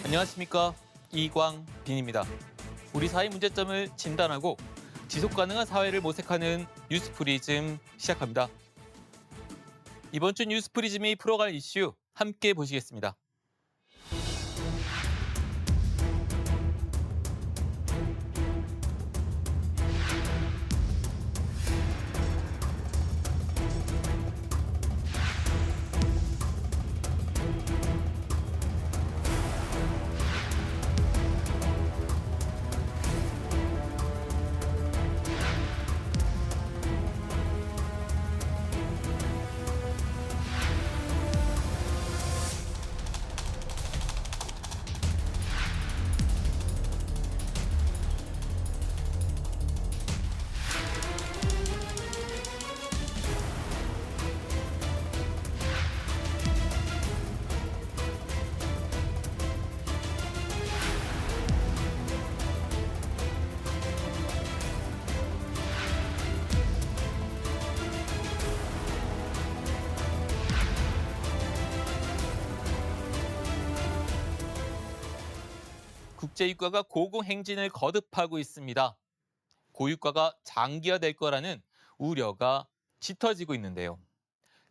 안녕하십니까, 이광빈입니다. 우리 사회 문제점을 진단하고 지속가능한 사회를 모색하는 뉴스프리즘 시작합니다. 이번 주 뉴스프리즘이 풀어갈 이슈 함께 보시겠습니다. 국제유가가 고공행진을 거듭하고 있습니다. 고유가가 장기화될 거라는 우려가 짙어지고 있는데요.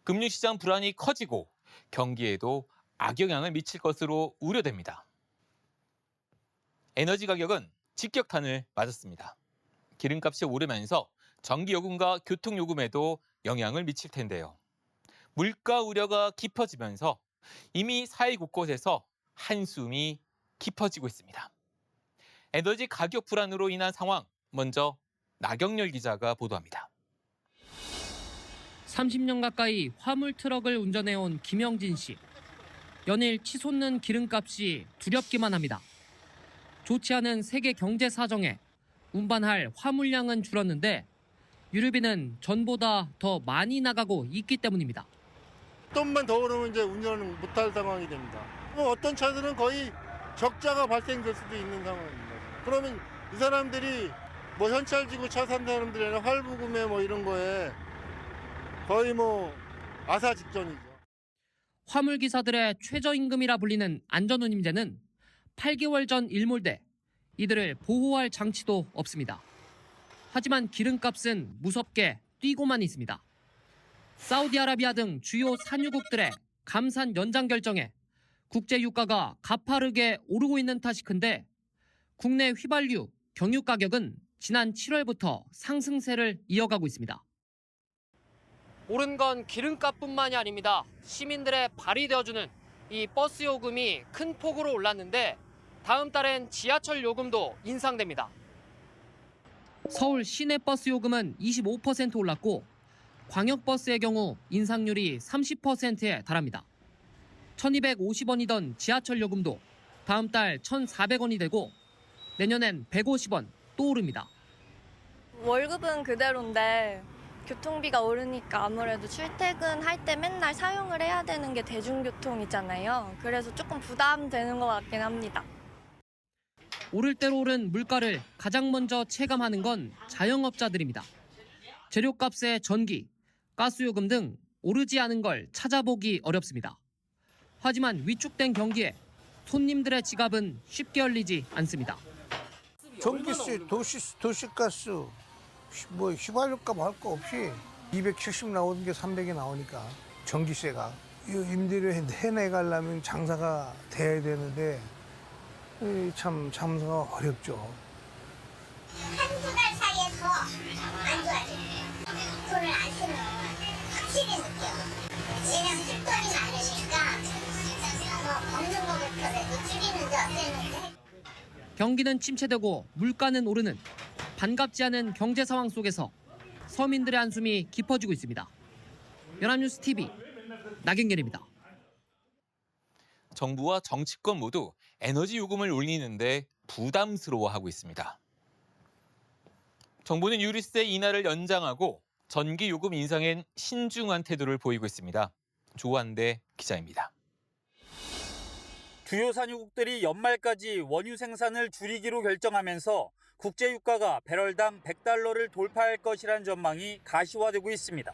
금융시장 불안이 커지고 경기에도 악영향을 미칠 것으로 우려됩니다. 에너지 가격은 직격탄을 맞았습니다. 기름값이 오르면서 전기요금과 교통요금에도 영향을 미칠 텐데요. 물가 우려가 깊어지면서 이미 사회 곳곳에서 한숨이 깊어지고 있습니다. 에너지 가격 불안으로 인한 상황, 먼저 나경렬 기자가 보도합니다. 30년 가까이 화물 트럭을 운전해온 김영진 씨. 연일 치솟는 기름값이 두렵기만 합니다. 좋지 않은 세계 경제 사정에 운반할 화물량은 줄었는데 유류비는 전보다 더 많이 나가고 있기 때문입니다. 좀만 더 오르면 이제 운전을 못할 상황이 됩니다. 어떤 차들은 거의 적자가 발생될 수도 있는 상황입니다. 그러면 이 사람들이 뭐 현찰지고 차 산 사람들이 아니라 할부금에 뭐 이런 거에 거의 뭐 아사 직전이죠. 화물기사들의 최저임금이라 불리는 안전운임제는 8개월 전 일몰돼 이들을 보호할 장치도 없습니다. 하지만 기름값은 무섭게 뛰고만 있습니다. 사우디아라비아 등 주요 산유국들의 감산 연장 결정에 국제유가가 가파르게 오르고 있는 탓이 큰데 국내 휘발유, 경유 가격은 지난 7월부터 상승세를 이어가고 있습니다. 오른 건 기름값뿐만이 아닙니다. 시민들의 발이 되어주는 이 버스 요금이 큰 폭으로 올랐는데 다음 달엔 지하철 요금도 인상됩니다. 서울 시내 버스 요금은 25% 올랐고 광역버스의 경우 인상률이 30%에 달합니다. 1,250원이던 지하철 요금도 다음 달 1,400원이 되고 내년엔 150원 또 오릅니다. 월급은 그대로인데 교통비가 오르니까 아무래도 출퇴근할 때 맨날 사용을 해야 되는 게 대중교통이잖아요. 그래서 조금 부담되는 것 같긴 합니다. 오를 대로 오른 물가를 가장 먼저 체감하는 건 자영업자들입니다. 재료값에 전기, 가스요금 등 오르지 않은 걸 찾아보기 어렵습니다. 하지만 위축된 경기에 손님들의 지갑은 쉽게 열리지 않습니다. 전기세, 도시가스, 뭐 휘발유값 할 거 없이 270 나오는 게 300이 나오니까 전기세가 임대료 해내가려면 장사가 돼야 되는데 참 장사가 어렵죠. 한두 달 사이에 더 안 좋아져요. 돈을 안 쓰면 확실히 느껴요. 왜냐면 쓸돈이 많으니까 먹는 거부터라도 줄이는데 어땠는데. 경기는 침체되고 물가는 오르는 반갑지 않은 경제 상황 속에서 서민들의 한숨이 깊어지고 있습니다. 연합뉴스 TV 나경렬입니다. 정부와 정치권 모두 에너지 요금을 올리는데 부담스러워하고 있습니다. 정부는 유류세 인하를 연장하고 전기 요금 인상엔 신중한 태도를 보이고 있습니다. 조한대 기자입니다. 주요 산유국들이 연말까지 원유 생산을 줄이기로 결정하면서 국제유가가 배럴당 100달러를 돌파할 것이라는 전망이 가시화되고 있습니다.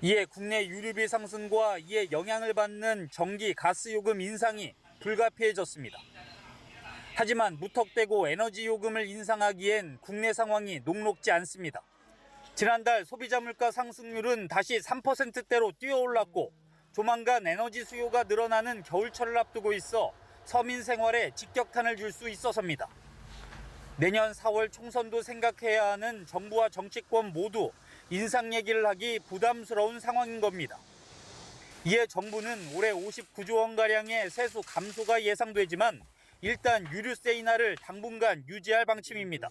이에 국내 유류비 상승과 이에 영향을 받는 전기, 가스 요금 인상이 불가피해졌습니다. 하지만 무턱대고 에너지 요금을 인상하기엔 국내 상황이 녹록지 않습니다. 지난달 소비자 물가 상승률은 다시 3%대로 뛰어올랐고 조만간 에너지 수요가 늘어나는 겨울철을 앞두고 있어 서민 생활에 직격탄을 줄 수 있어서입니다. 내년 4월 총선도 생각해야 하는 정부와 정치권 모두 인상 얘기를 하기 부담스러운 상황인 겁니다. 이에 정부는 올해 59조 원가량의 세수 감소가 예상되지만 일단 유류세 인하를 당분간 유지할 방침입니다.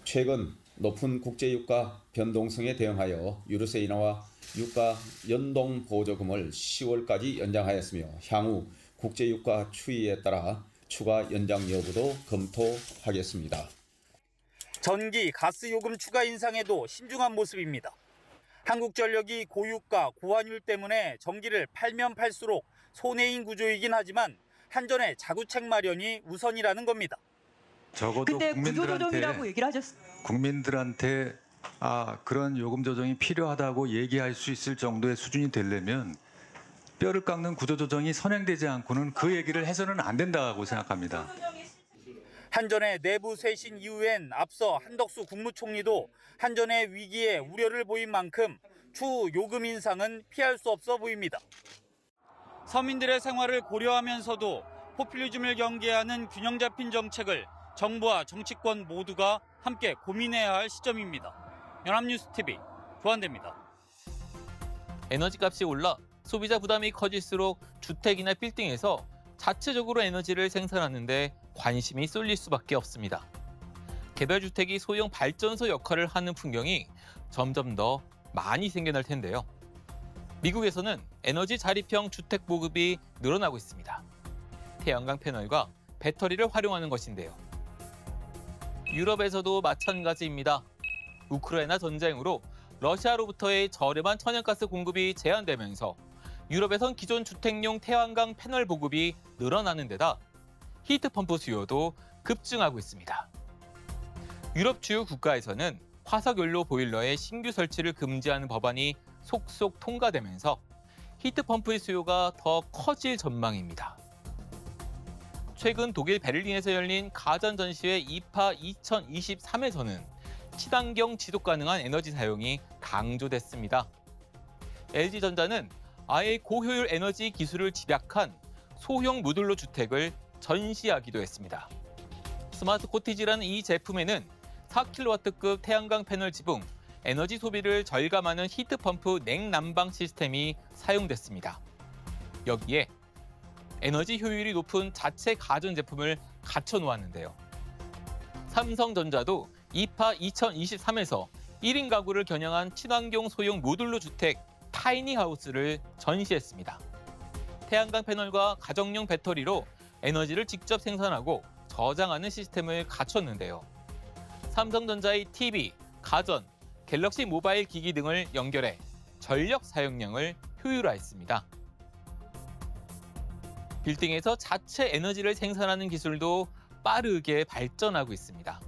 최근 높은 국제유가 변동성에 대응하여 유류세 인하와 유가 연동 보조금을 10월까지 연장하였으며 향후 국제유가 추이에 따라 추가 연장 여부도 검토하겠습니다. 전기, 가스 요금 추가 인상에도 신중한 모습입니다. 한국전력이 고유가, 고환율 때문에 전기를 팔면 팔수록 손해인 구조이긴 하지만 한전의 자구책 마련이 우선이라는 겁니다. 적어도 근데 구조조정이라고 얘기를 국민들한테 그런 요금 조정이 필요하다고 얘기할 수 있을 정도의 수준이 되려면 뼈를 깎는 구조조정이 선행되지 않고는 그 얘기를 해서는 안 된다고 생각합니다. 한전의 내부 쇄신 이후엔 앞서 한덕수 국무총리도 한전의 위기에 우려를 보인 만큼 추후 요금 인상은 피할 수 없어 보입니다. 서민들의 생활을 고려하면서도 포퓰리즘을 경계하는 균형 잡힌 정책을 정부와 정치권 모두가 함께 고민해야 할 시점입니다. 연합뉴스TV 조한대입니다. 에너지값이 올라 소비자 부담이 커질수록 주택이나 빌딩에서 자체적으로 에너지를 생산하는데 관심이 쏠릴 수밖에 없습니다. 개별주택이 소형 발전소 역할을 하는 풍경이 점점 더 많이 생겨날 텐데요. 미국에서는 에너지 자립형 주택 보급이 늘어나고 있습니다. 태양광 패널과 배터리를 활용하는 것인데요. 유럽에서도 마찬가지입니다. 우크라이나 전쟁으로 러시아로부터의 저렴한 천연가스 공급이 제한되면서 유럽에선 기존 주택용 태양광 패널 보급이 늘어나는 데다 히트펌프 수요도 급증하고 있습니다. 유럽 주요 국가에서는 화석연료 보일러의 신규 설치를 금지하는 법안이 속속 통과되면서 히트펌프의 수요가 더 커질 전망입니다. 최근 독일 베를린에서 열린 가전 전시회 이파 2023에서는 친환경 지속 가능한 에너지 사용이 강조됐습니다. LG전자는 아예 고효율 에너지 기술을 집약한 소형 모듈러 주택을 전시하기도 했습니다. 스마트 코티지라는 이 제품에는 4kW급 태양광 패널 지붕, 에너지 소비를 절감하는 히트펌프 냉난방 시스템이 사용됐습니다. 여기에 에너지 효율이 높은 자체 가전제품을 갖춰 놓았는데요. 삼성전자도 이파 2023에서 1인 가구를 겨냥한 친환경 소형 모듈러 주택 타이니하우스를 전시했습니다. 태양광 패널과 가정용 배터리로 에너지를 직접 생산하고 저장하는 시스템을 갖췄는데요. 삼성전자의 TV, 가전, 갤럭시 모바일 기기 등을 연결해 전력 사용량을 효율화했습니다. 빌딩에서 자체 에너지를 생산하는 기술도 빠르게 발전하고 있습니다.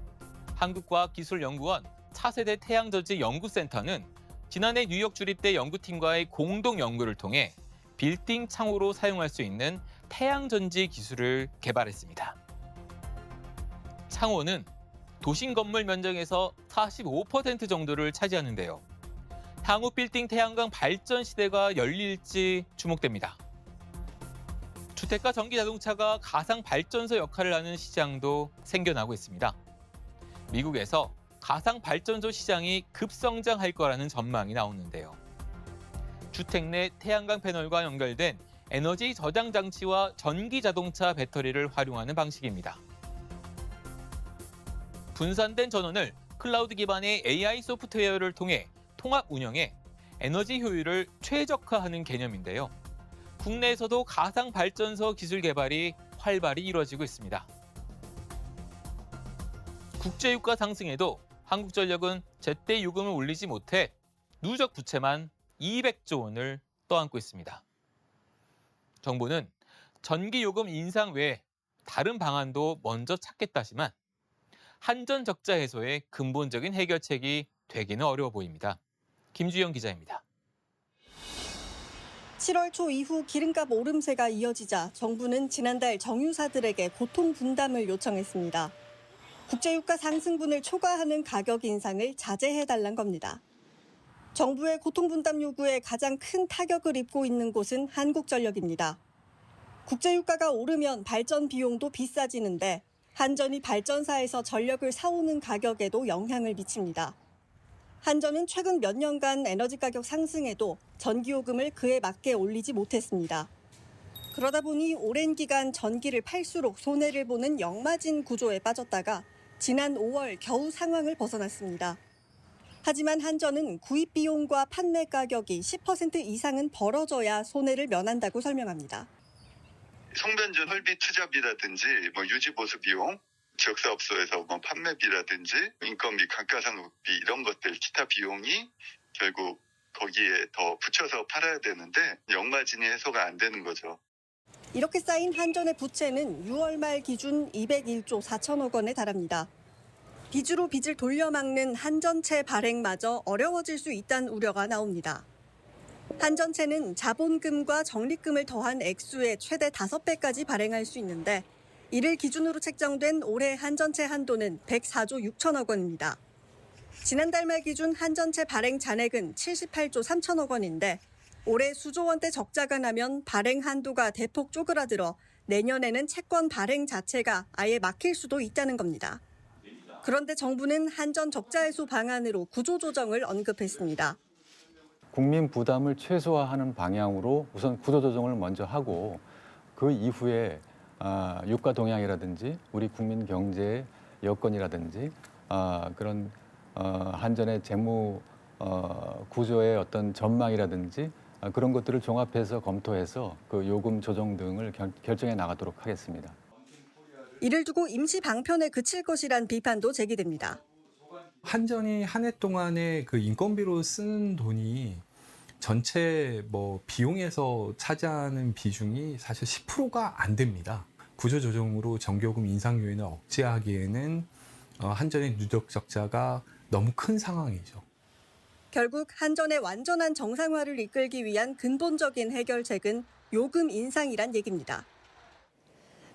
한국과학기술연구원 차세대 태양전지 연구센터는 지난해 뉴욕 주립대 연구팀과의 공동 연구를 통해 빌딩 창호로 사용할 수 있는 태양전지 기술을 개발했습니다. 창호는 도심 건물 면적에서 45% 정도를 차지하는데요. 향후 빌딩 태양광 발전 시대가 열릴지 주목됩니다. 주택과 전기 자동차가 가상 발전소 역할을 하는 시장도 생겨나고 있습니다. 미국에서 가상 발전소 시장이 급성장할 거라는 전망이 나오는데요. 주택 내 태양광 패널과 연결된 에너지 저장 장치와 전기 자동차 배터리를 활용하는 방식입니다. 분산된 전원을 클라우드 기반의 AI 소프트웨어를 통해 통합 운영해 에너지 효율을 최적화하는 개념인데요. 국내에서도 가상 발전소 기술 개발이 활발히 이루어지고 있습니다. 국제유가 상승에도 한국전력은 제때 요금을 올리지 못해 누적 부채만 200조 원을 떠안고 있습니다. 정부는 전기요금 인상 외에 다른 방안도 먼저 찾겠다지만 한전 적자 해소의 근본적인 해결책이 되기는 어려워 보입니다. 김주영 기자입니다. 7월 초 이후 기름값 오름세가 이어지자 정부는 지난달 정유사들에게 고통 분담을 요청했습니다. 국제유가 상승분을 초과하는 가격 인상을 자제해달란 겁니다. 정부의 고통 분담 요구에 가장 큰 타격을 입고 있는 곳은 한국전력입니다. 국제유가가 오르면 발전 비용도 비싸지는데 한전이 발전사에서 전력을 사오는 가격에도 영향을 미칩니다. 한전은 최근 몇 년간 에너지 가격 상승에도 전기요금을 그에 맞게 올리지 못했습니다. 그러다 보니 오랜 기간 전기를 팔수록 손해를 보는 역마진 구조에 빠졌다가 지난 5월 겨우 상황을 벗어났습니다. 하지만 한전은 구입 비용과 판매 가격이 10% 이상은 벌어져야 손해를 면한다고 설명합니다. 송변전 설비 투자비라든지 유지 보수 비용, 지역사업소에서 판매비라든지 인건비, 감가상각비 이런 것들 기타 비용이 결국 거기에 더 붙여서 팔아야 되는데 역마진이 해소가 안 되는 거죠. 이렇게 쌓인 한전의 부채는 6월 말 기준 201조 4천억 원에 달합니다. 빚으로 빚을 돌려막는 한전채 발행마저 어려워질 수 있다는 우려가 나옵니다. 한전채는 자본금과 적립금을 더한 액수의 최대 5배까지 발행할 수 있는데 이를 기준으로 책정된 올해 한전채 한도는 104조 6천억 원입니다. 지난달 말 기준 한전채 발행 잔액은 78조 3천억 원인데 올해 수조 원대 적자가 나면 발행 한도가 대폭 쪼그라들어 내년에는 채권 발행 자체가 아예 막힐 수도 있다는 겁니다. 그런데 정부는 한전 적자 해소 방안으로 구조조정을 언급했습니다. 국민 부담을 최소화하는 방향으로 우선 구조조정을 먼저 하고 그 이후에 유가 동향이라든지 우리 국민 경제 여건이라든지 그런 한전의 재무 구조의 어떤 전망이라든지 그런 것들을 종합해서 검토해서 그 요금 조정 등을 결정해 나가도록 하겠습니다. 이를 두고 임시 방편에 그칠 것이란 비판도 제기됩니다. 한전이 한 해 동안에 그 인건비로 쓰는 돈이 전체 비용에서 차지하는 비중이 사실 10%가 안 됩니다. 구조조정으로 전기요금 인상 요인을 억제하기에는 한전의 누적 적자가 너무 큰 상황이죠. 결국 한전의 완전한 정상화를 이끌기 위한 근본적인 해결책은 요금 인상이란 얘기입니다.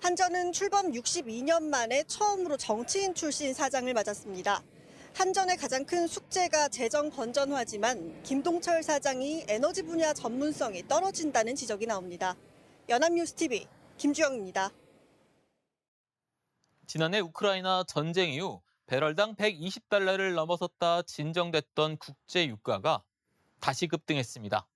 한전은 출범 62년 만에 처음으로 정치인 출신 사장을 맞았습니다. 한전의 가장 큰 숙제가 재정 건전화지만 김동철 사장이 에너지 분야 전문성이 떨어진다는 지적이 나옵니다. 연합뉴스TV 김주영입니다. 지난해 우크라이나 전쟁 이후 배럴당 120달러를 넘어섰다 진정됐던 국제 유가가 다시 급등했습니다.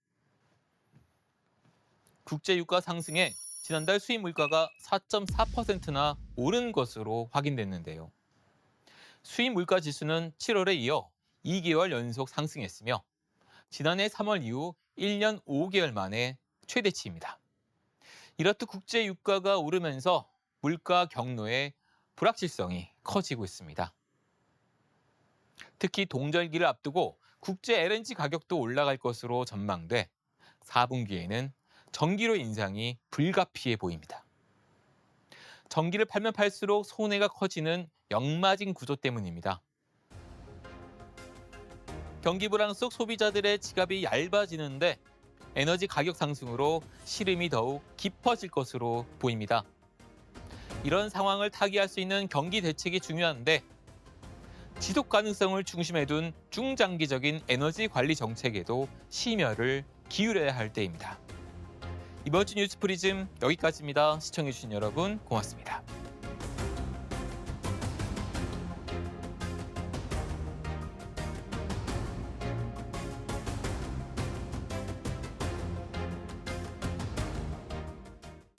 국제 유가 상승에 지난달 수입 물가가 4.4%나 오른 것으로 확인됐는데요. 수입 물가 지수는 7월에 이어 2개월 연속 상승했으며 지난해 3월 이후 1년 5개월 만에 최대치입니다. 이렇듯 국제 유가가 오르면서 물가 경로의 불확실성이 커지고 있습니다. 특히 동절기를 앞두고 국제 LNG 가격도 올라갈 것으로 전망돼 4분기에는 전기료 인상이 불가피해 보입니다. 전기를 팔면 팔수록 손해가 커지는 역마진 구조 때문입니다. 경기 불안 속 소비자들의 지갑이 얇아지는데 에너지 가격 상승으로 시름이 더욱 깊어질 것으로 보입니다. 이런 상황을 타개할 수 있는 경기 대책이 중요한데 지속 가능성을 중심에 둔 중장기적인 에너지 관리 정책에도 심혈을 기울여야 할 때입니다. 이번 주 뉴스 프리즘 여기까지입니다. 시청해주신 여러분 고맙습니다.